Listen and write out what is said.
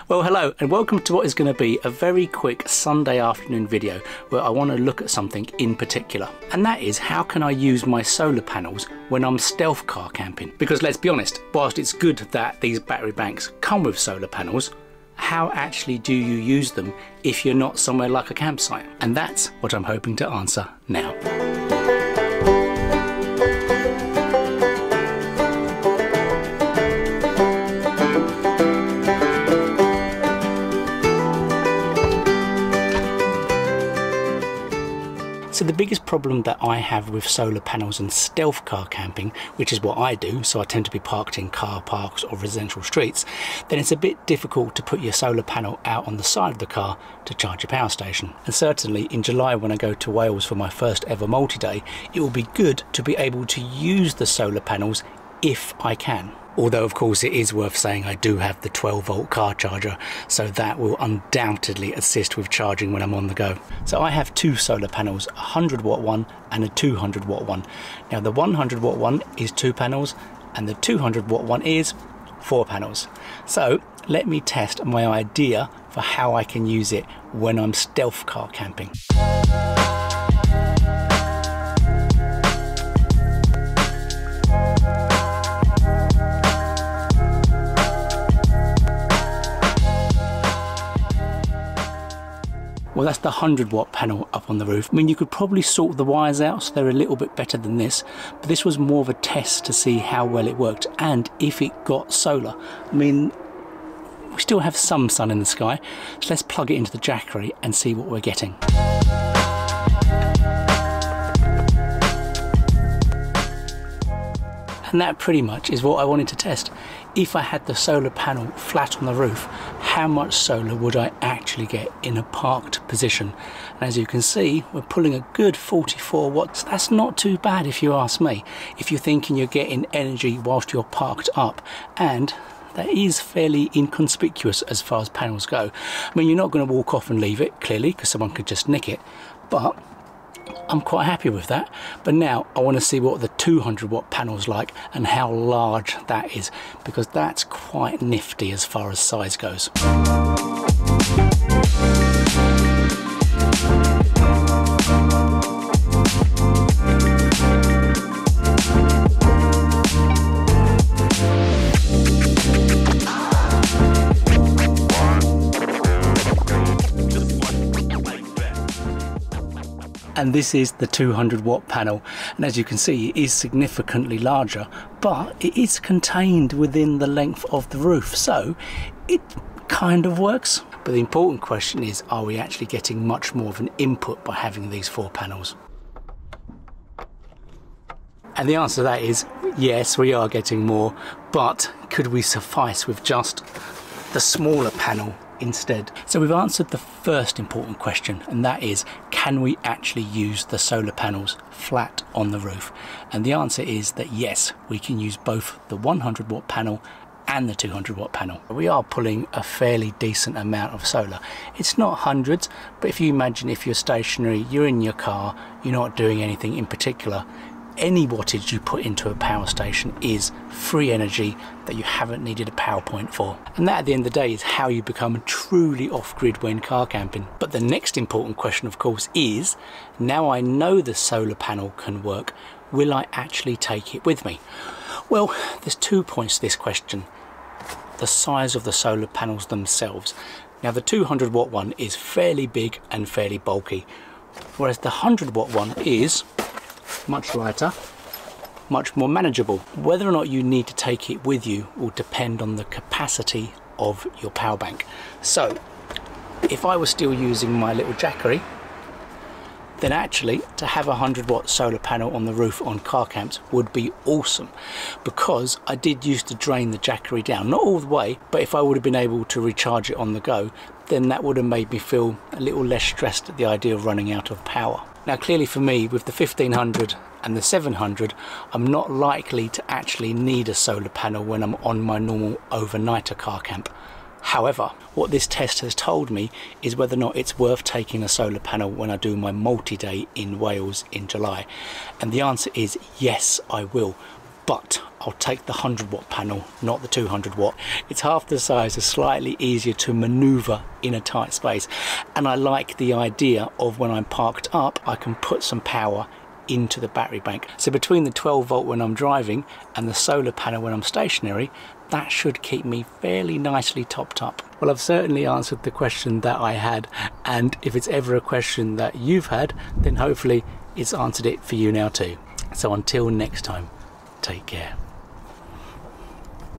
Well, hello and welcome to what is going to be a very quick Sunday afternoon video where I want to look at something in particular, and that is how can I use my solar panels when I'm stealth car camping. Because let's be honest, whilst it's good that these battery banks come with solar panels, how actually do you use them if you're not somewhere like a campsite? And that's what I'm hoping to answer now. So the biggest problem that I have with solar panels and stealth car camping, which is what I do, so I tend to be parked in car parks or residential streets, then it's a bit difficult to put your solar panel out on the side of the car to charge your power station. And certainly in July when I go to Wales for my first ever multi-day, it will be good to be able to use the solar panels if I can. Although of course it is worth saying I do have the 12-volt car charger, so that will undoubtedly assist with charging when I'm on the go. So I have two solar panels, a 100-watt one and a 200-watt one. Now the 100-watt one is 2 panels and the 200-watt one is 4 panels. So let me test my idea for how I can use it when I'm stealth car camping. Well, that's the 100-watt panel up on the roof. I mean, you could probably sort the wires out so they're a little bit better than this, but this was more of a test to see how well it worked and if it got solar. I mean, we still have some sun in the sky, so let's plug it into the Jackery and see what we're getting. And that pretty much is what I wanted to test. If I had the solar panel flat on the roof, how much solar would I actually get in a parked position? And as you can see, we're pulling a good 44 watts. That's not too bad if you ask me, if you're thinking you're getting energy whilst you're parked up. And that is fairly inconspicuous as far as panels go. I mean, you're not going to walk off and leave it, clearly, because someone could just nick it, but I'm quite happy with that. But now I want to see what the 200-watt panel's like and how large that is, because that's quite nifty as far as size goes. And this is the 200-watt panel, and as you can see it is significantly larger, but it is contained within the length of the roof, so it kind of works. But the important question is, are we actually getting much more of an input by having these 4 panels? And the answer to that is yes, we are getting more, but could we suffice with just the smaller panel instead? So we've answered the first important question, and that is, can we actually use the solar panels flat on the roof? And the answer is that yes, we can use both the 100-watt panel and the 200-watt panel. We are pulling a fairly decent amount of solar. It's not hundreds, but if you imagine if you're stationary, you're in your car, you're not doing anything in particular, any wattage you put into a power station is free energy that you haven't needed a power point for. And that at the end of the day is how you become truly off-grid when car camping. But the next important question of course is, now I know the solar panel can work, will I actually take it with me? Well, there's 2 points to this question. The size of the solar panels themselves. Now the 200-watt one is fairly big and fairly bulky, whereas the 100-watt one is much lighter, much more manageable. Whether or not you need to take it with you will depend on the capacity of your power bank. So if I was still using my little Jackery, then actually to have a 100-watt solar panel on the roof on car camps would be awesome, because I did used to drain the Jackery down, not all the way, but if I would have been able to recharge it on the go, then that would have made me feel a little less stressed at the idea of running out of power. Now clearly for me, with the 1500 and the 700, I'm not likely to actually need a solar panel when I'm on my normal overnighter car camp. However, what this test has told me is whether or not it's worth taking a solar panel when I do my multi-day in Wales in July. And the answer is yes, I will. but I'll take the 100-watt panel, not the 200-watt. It's half the size, it's slightly easier to maneuver in a tight space, and I like the idea of when I'm parked up, I can put some power into the battery bank. So between the 12-volt when I'm driving and the solar panel when I'm stationary, that should keep me fairly nicely topped up. Well, I've certainly answered the question that I had, and if it's ever a question that you've had, then hopefully it's answered it for you now too. So until next time, take care.